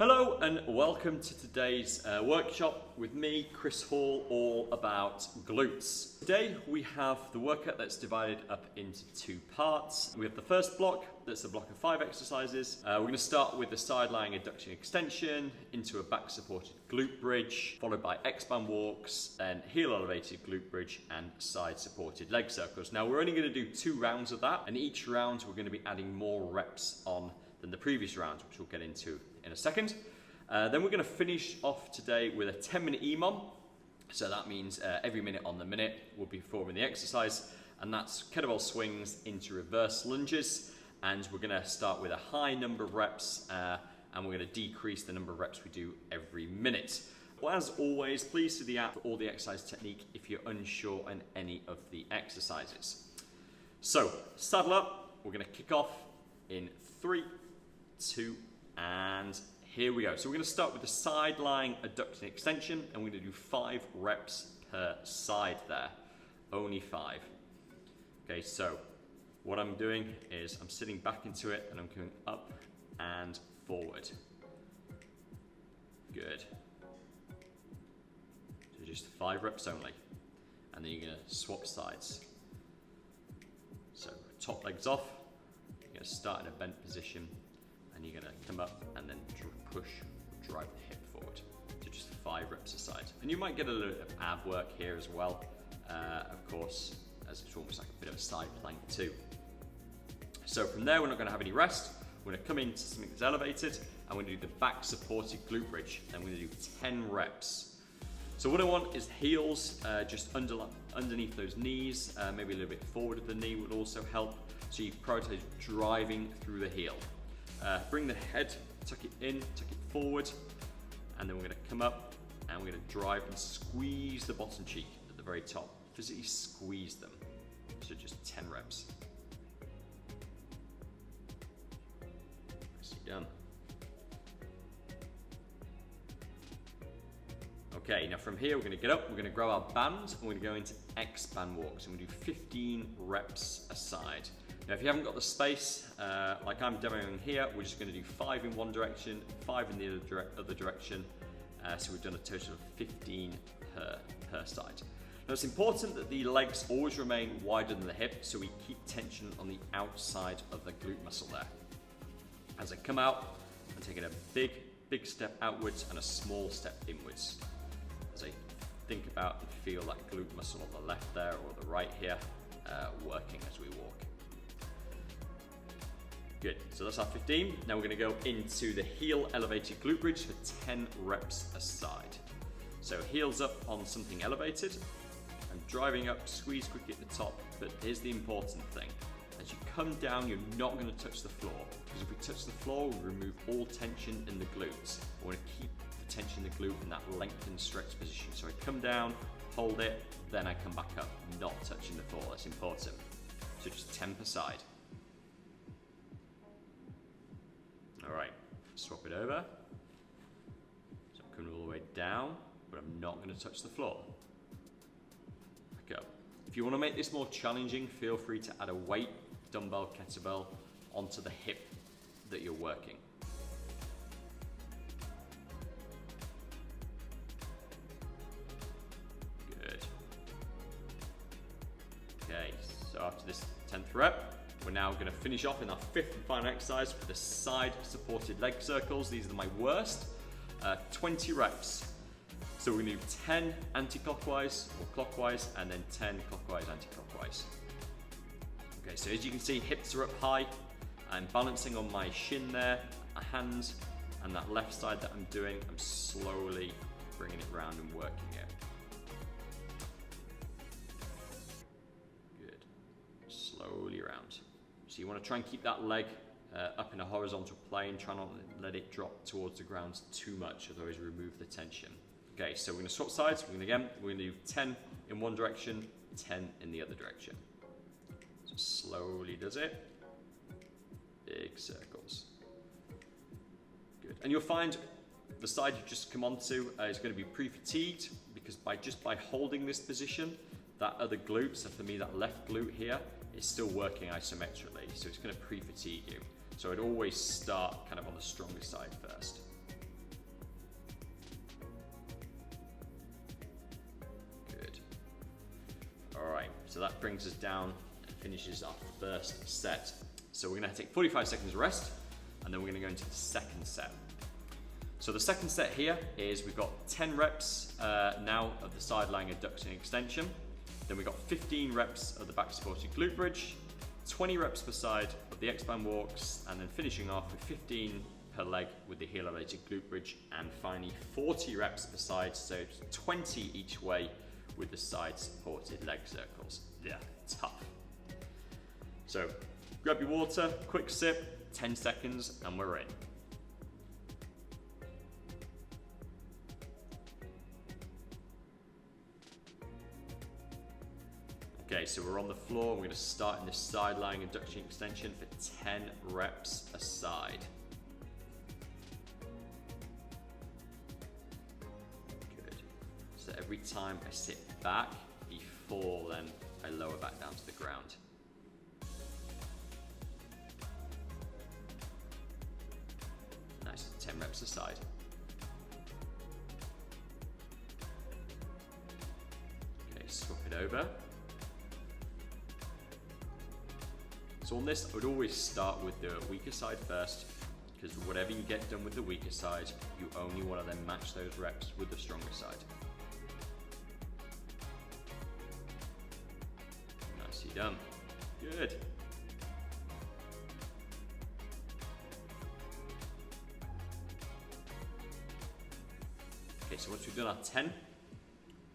Hello and welcome to today's workshop with me, Chris Hall, all about glutes. Today we have the workout that's divided up into two parts. We have the first block, that's a block of 5 exercises. We're going to start with the side lying adduction extension into a back supported glute bridge, followed by X-band walks, then heel elevated glute bridge and side supported leg circles. Now we're only going to do 2 rounds of that, and each round we're going to be adding more reps on than the previous rounds, which we'll get into in a second. Then we're going to finish off today with a 10-minute EMOM. So that means every minute on the minute we'll be performing the exercise, and that's kettlebell swings into reverse lunges. And we're going to start with a high number of reps, and we're going to decrease the number of reps we do every minute. Well, as always, please see the app for all the exercise technique if you're unsure on any of the exercises. So saddle up, we're going to kick off in 3, 2, and here we go. So we're going to start with the side lying adduction extension, and we're going to do 5 reps per side there. Only 5. Okay, so what I'm doing is I'm sitting back into it and I'm going up and forward. Good. So just 5 reps only. And then you're going to swap sides. So top legs off. You're going to start in a bent position. And you're going to come up and then push, drive the hip forward. So just 5 reps a side. And you might get a little bit of ab work here as well, of course, as it's almost like a bit of a side plank too. So from there, we're not going to have any rest. We're going to come into something that's elevated, and we're going to do the back supported glute bridge. And we're going to do 10 reps. So what I want is heels just underneath those knees, maybe a little bit forward of the knee would also help. So you prioritize driving through the heel. Bring the head, tuck it in, tuck it forward, and then we're going to come up and we're going to drive and squeeze the bottom cheek at the very top. Physically squeeze them. So just 10 reps. Nicely done. Okay, now from here we're going to get up, we're going to grow our band, and we're going to go into X-band walks, and we're going to do 15 reps a side. Now, if you haven't got the space, like I'm demoing here, we're just going to do 5 in one direction, 5 in the other direction. So we've done a total of 15 per side. Now, it's important that the legs always remain wider than the hip, so we keep tension on the outside of the glute muscle there. As I come out, I'm taking a big step outwards and a small step inwards. As I think about and feel that glute muscle on the left there or the right here working as we walk. Good, so that's our 15. Now we're going to go into the heel elevated glute bridge for 10 reps a side. So heels up on something elevated and driving up, squeeze quickly at the top. But here's the important thing. As you come down, you're not going to touch the floor, because if we touch the floor, we remove all tension in the glutes. I want to keep the tension in the glute in that lengthened stretch position. So I come down, hold it, then I come back up, not touching the floor. That's important. So just 10 per side. Alright, swap it over. So I'm coming all the way down, but I'm not going to touch the floor. Back up. If you want to make this more challenging, feel free to add a weight, dumbbell, kettlebell, onto the hip that you're working. Good. Okay, so after this 10th rep, we're now going to finish off in our 5th and final exercise with the side supported leg circles. These are my worst. 20 reps. So we're going to do 10 anti-clockwise or clockwise, and then 10 clockwise, anti-clockwise. Okay, so as you can see, hips are up high. I'm balancing on my shin there, my hands, and that left side that I'm doing, I'm slowly bringing it round and working it. Good. Slowly around. So you want to try and keep that leg up in a horizontal plane, try not to let it drop towards the ground too much, otherwise remove the tension. Okay, so we're going to swap sides. We're going to do 10 in one direction, 10 in the other direction. So slowly does it. Big circles. Good. And you'll find the side you've just come onto is going to be pre-fatigued, because by holding this position, that other glute, so for me that left glute here, is still working isometrically, so it's going to pre-fatigue you. So I'd always start kind of on the stronger side first. that brings us down and finishes our first set. So we're gonna take 45 seconds rest, and then we're gonna go into the second set. So the second set here is we've got 10 reps now of the side lying adduction extension. Then we've got 15 reps of the back supported glute bridge, 20 reps per side of the X-band walks, and then finishing off with 15 per leg with the heel elevated glute bridge, and finally 40 reps per side, so 20 each way with the side supported leg circles. Yeah, tough. So grab your water, quick sip, 10 seconds, and we're in. Okay, so we're on the floor. We're going to start in this side lying adduction extension for 10 reps a side. Good. So every time I sit back before then I lower back down to the ground. Nice, 10 reps a side. Okay, swap it over. So on this, I would always start with the weaker side first, because whatever you get done with the weaker side, you only want to then match those reps with the stronger side. Nicely done. Good. Okay, so once we've done our 10,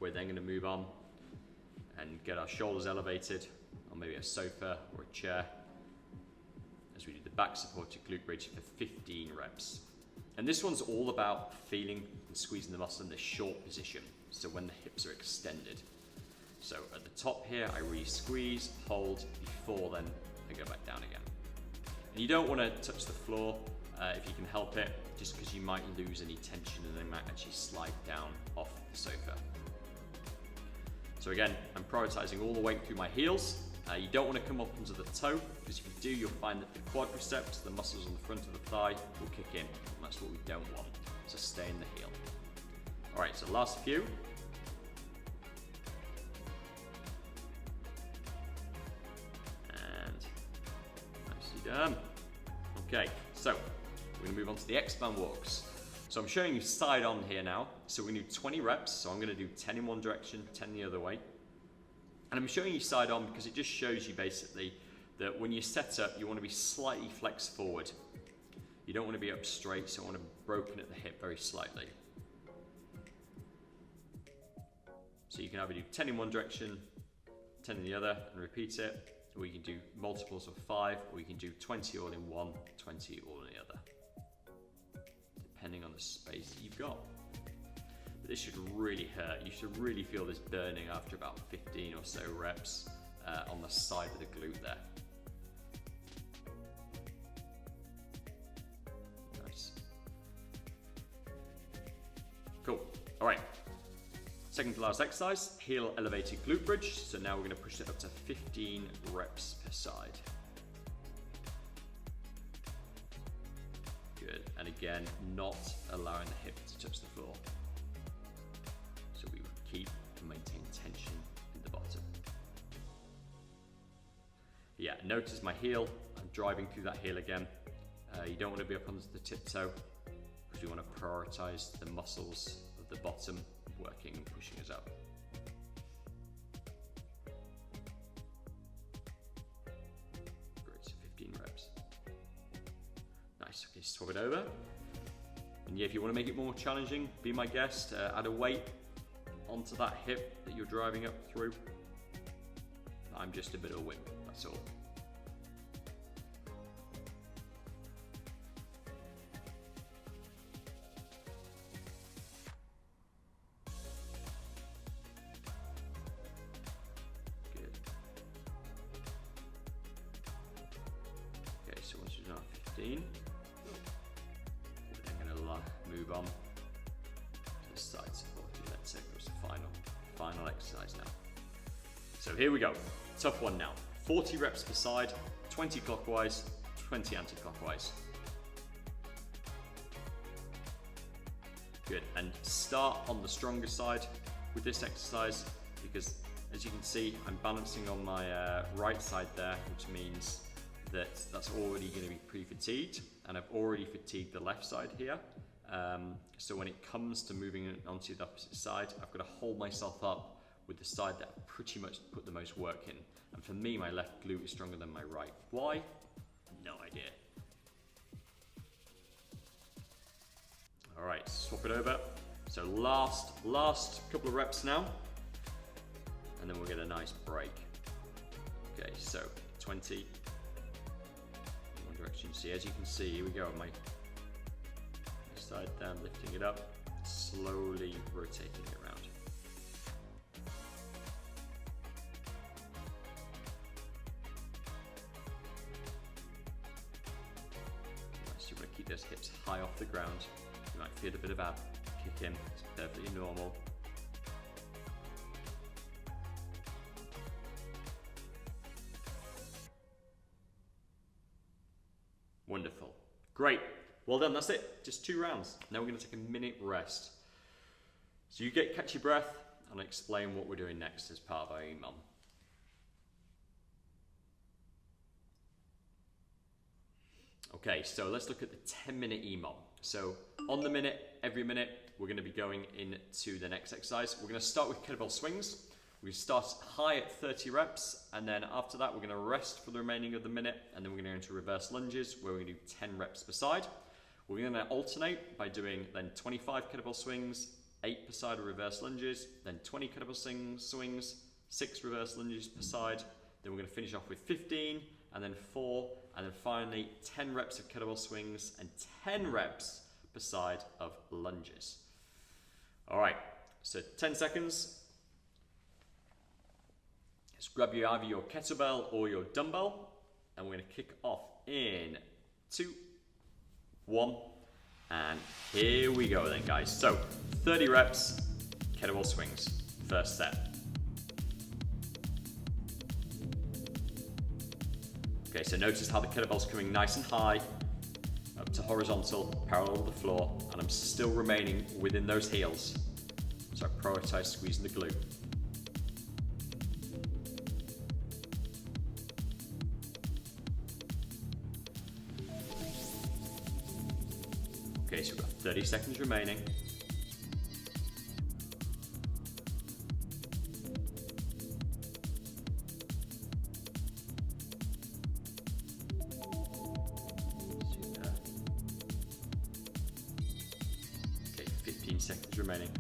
we're then going to move on and get our shoulders elevated on maybe a sofa or a chair, as we do the back supported glute bridge for 15 reps. And this one's all about feeling and squeezing the muscle in this short position, so when the hips are extended. So at the top here, I really squeeze, hold, before then I go back down again. And you don't want to touch the floor if you can help it, just because you might lose any tension and they might actually slide down off the sofa. So again, I'm prioritizing all the weight through my heels. You don't want to come up onto the toe, because if you do, you'll find that the quadriceps, the muscles on the front of the thigh, will kick in. And that's what we don't want. So stay in the heel. All right, so last few. And nicely done. Okay, so we're going to move on to the X-band walks. So I'm showing you side on here now. So we're going to do 20 reps. So I'm going to do 10 in one direction, 10 the other way. And I'm showing you side on because it just shows you basically that when you set up, you want to be slightly flexed forward. You don't want to be up straight, so you want to be broken at the hip very slightly. So you can either do 10 in one direction, 10 in the other, and repeat it, or you can do multiples of 5, or you can do 20 all in one, 20 all in the other, depending on the space that you've got. This should really hurt. You should really feel this burning after about 15 or so reps on the side of the glute there. Nice. Cool. All right. Second to last exercise, heel elevated glute bridge. So now we're going to push it up to 15 reps per side. Good. And again, not allowing the hip to touch the floor. Keep and maintain tension in the bottom. Yeah, notice my heel. I'm driving through that heel again. You don't want to be up onto the tiptoe, because we want to prioritize the muscles of the bottom working and pushing us up. Great, so 15 reps. Nice, okay, swap it over. And yeah, if you want to make it more challenging, be my guest, add a weight onto that hip that you're driving up through. I'm just a bit of a wimp, that's all. Good. Okay, so once you've done 15, we're going to move on to the side support. Let's say it was the final exercise now. So here we go. Tough one now. 40 reps per side, 20 clockwise, 20 anti-clockwise. Good, and start on the stronger side with this exercise, because As you can see, I'm balancing on my right side there, which means that that's already going to be pre-fatigued, and I've already fatigued the left side here. So when it comes to moving onto the opposite side, I've got to hold myself up with the side that I've pretty much put the most work in. And for me, my left glute is stronger than my right. Why? No idea. All right, swap it over. So last couple of reps now, and then we'll get a nice break. Okay, so 20. One direction. See, as you can see, here we go. My side down, lifting it up, slowly rotating it around. So you want to keep those hips high off the ground. You might feel a bit of ab kick in, it's perfectly normal. Wonderful. Great. Well done, that's it. Just 2 rounds. Now we're going to take a minute rest. So you catch your breath, and I'll explain what we're doing next as part of our EMOM. Okay, so let's look at the 10-minute EMOM. So on the minute, every minute, we're going to be going into the next exercise. We're going to start with kettlebell swings. We start high at 30 reps, and then after that, we're going to rest for the remaining of the minute, and then we're going to go into reverse lunges, where we're going to do 10 reps per side. We're going to alternate by doing then 25 kettlebell swings, 8 per side of reverse lunges, then 20 kettlebell swings, 6 reverse lunges per side. Then we're going to finish off with 15, and then 4, and then finally 10 reps of kettlebell swings and 10 reps per side of lunges. All right, so 10 seconds. Just grab either your kettlebell or your dumbbell, and we're going to kick off in 2, 1, and here we go then, guys. So 30 reps, kettlebell swings, first set. Okay, so notice how the kettlebell's coming nice and high, up to horizontal, parallel to the floor, and I'm still remaining within those heels. So I prioritize squeezing the glute. Okay, so we've got 30 seconds remaining. Super. Okay, 15 seconds remaining.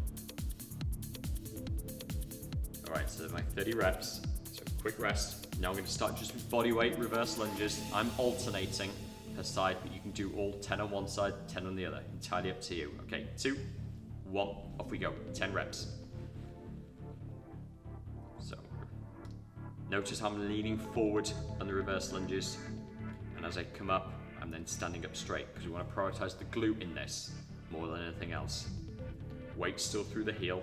All right, so my 30 reps, so quick rest. Now I'm going to start just with body weight reverse lunges. I'm alternating per side, but you can do all 10 on one side, 10 on the other, entirely up to you. Okay, 2, 1, off we go, 10 reps. So, notice how I'm leaning forward on the reverse lunges, and as I come up, I'm then standing up straight, because we want to prioritize the glute in this, more than anything else. Weight still through the heel.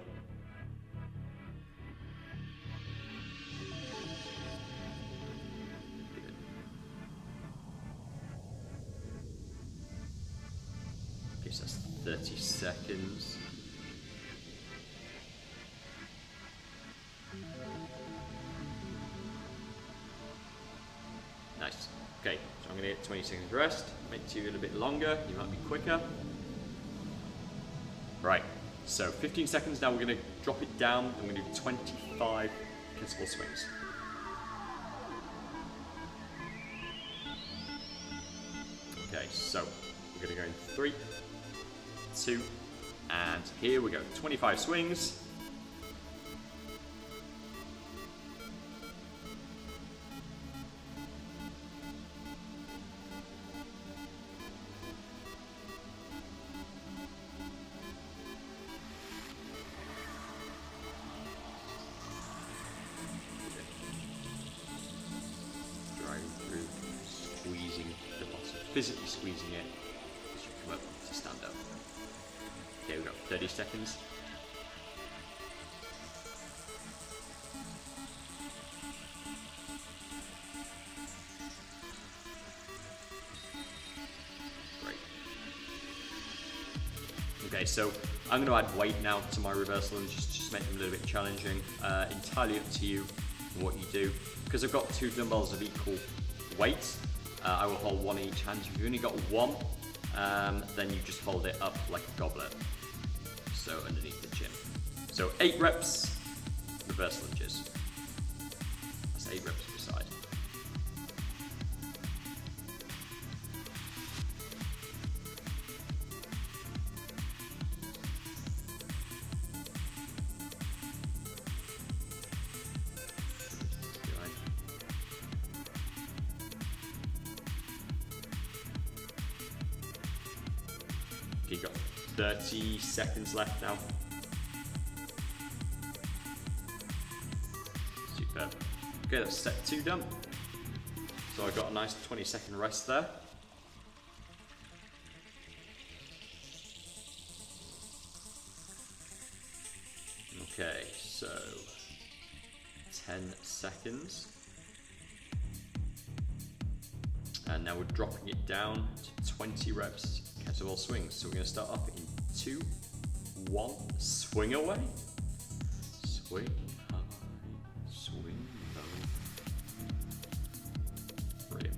That's 30 seconds. Nice. Okay, so I'm going to get 20 seconds rest. Make it a little bit longer. You might be quicker. Right, so 15 seconds. Now we're going to drop it down and we're going to do 25 kettlebell swings. Okay, so we're going to go in 3, 2, and here we go. 25 swings. Driving through, squeezing the bottom, physically squeezing it as you come up to stand up. Okay, we've got 30 seconds. Great. Okay, so I'm going to add weight now to my reverse lunges just to make them a little bit challenging. Entirely up to you what you do. Because I've got 2 dumbbells of equal weight, I will hold one in each hand. If you've only got one, then you just hold it up like a goblet. So underneath the chin. So 8 reps, reverse lunges. That's 8 reps per side. Okay, got 30 seconds left now. Superb. Okay, that's set 2 done. So I got a nice 20-second rest there. Okay, so 10 seconds. And now we're dropping it down to 20 reps kettlebell swings. So we're going to start off in 2, 1, swing away, swing high, swing low. Brilliant.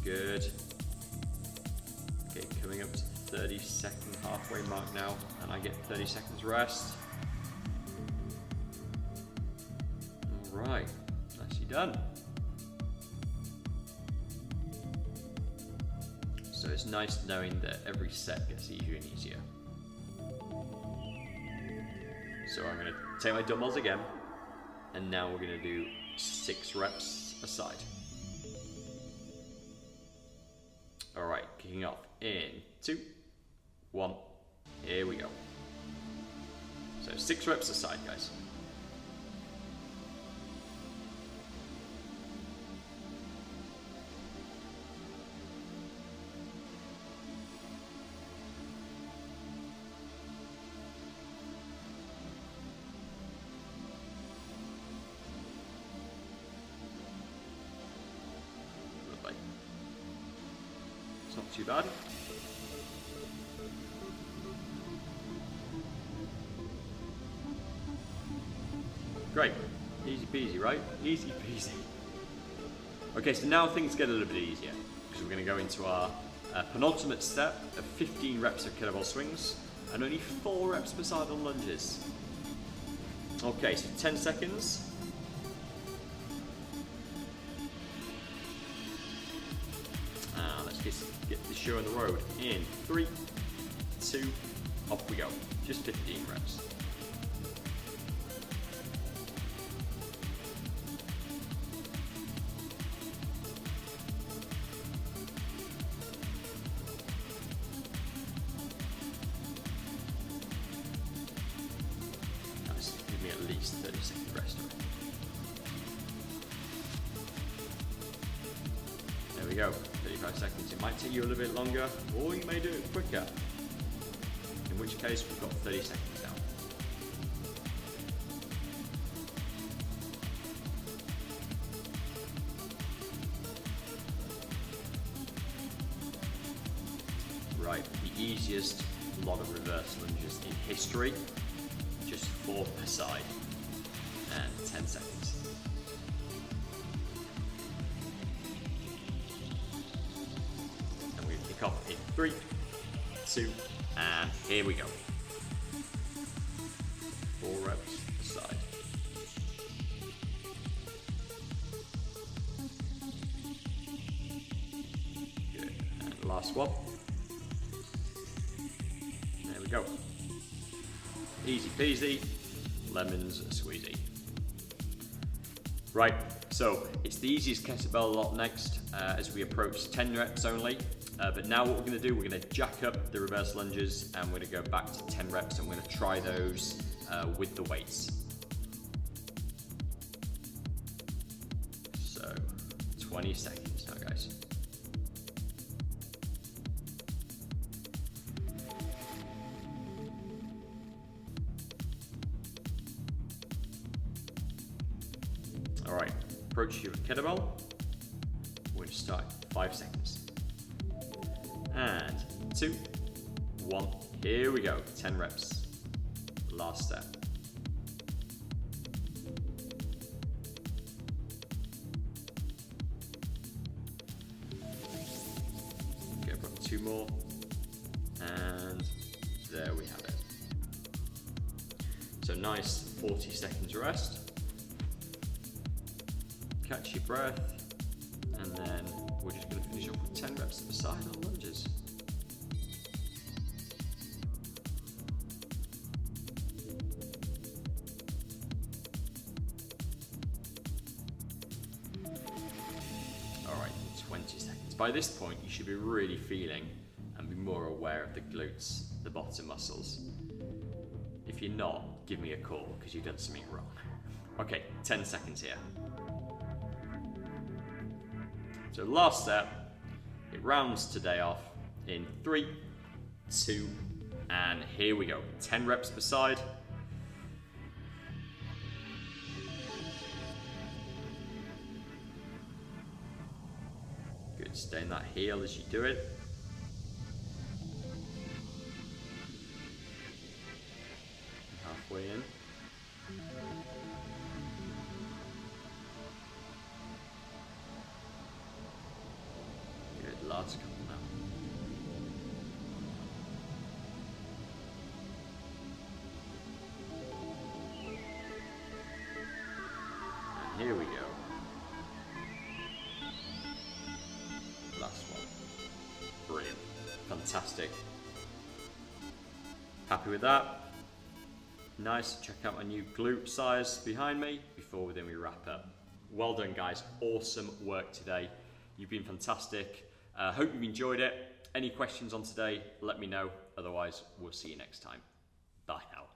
Good. Okay, coming up to the 30-second halfway mark now, and I get 30 seconds rest. All right, nicely done. So it's nice knowing that every set gets easier and easier. So I'm gonna take my dumbbells again, and now we're gonna do 6 reps a side. All right, kicking off in 2, 1, here we go. So 6 reps a side, guys. It's not too bad. Great. Easy peasy, right? Easy peasy. Okay, so now things get a little bit easier because we're going to go into our penultimate step of 15 reps of kettlebell swings and only 4 reps per side on lunges. Okay, so 10 seconds. Let's get this show on the road in 3, 2, off we go. Just 15 reps. Nice, give me at least 30-second rest. There we go, 35 seconds. It might take you a little bit longer, or you may do it quicker. In which case, we've got 30 seconds now. Right, the easiest lot of reverse lunges in history. Just 4 per side, and 10 seconds. Off in 3, 2, and here we go. 4 reps per side. Good. And last one. There we go. Easy peasy, lemons squeezy. Right, so it's the easiest kettlebell lot next as we approach 10 reps only. But now what we're going to do, we're going to jack up the reverse lunges and we're going to go back to 10 reps and we're going to try those with the weights. So 20 seconds now, guys. approach your kettlebell. We're going to start 5 seconds. And 2, 1, here we go, 10 reps. Last step. Okay, I've got 2 more. And there we have it. So nice 40 seconds rest. Catch your breath. And then we're just going to finish off with 10 reps per side on lunges. Alright, 20 seconds. By this point, you should be really feeling and be more aware of the glutes, the bottom muscles. If you're not, give me a call because you've done something wrong. Okay, 10 seconds here. So last set, it rounds today off in 3, 2, and here we go. 10 reps per side. Good, stay in that heel as you do it. Halfway in. Good, last couple now. And here we go. Last one. Brilliant. Fantastic. Happy with that? Nice. Check out my new glute size behind me before we wrap up. Well done, guys. Awesome work today. You've been fantastic. Hope you've enjoyed it. Any questions on today, let me know. Otherwise, we'll see you next time. Bye now.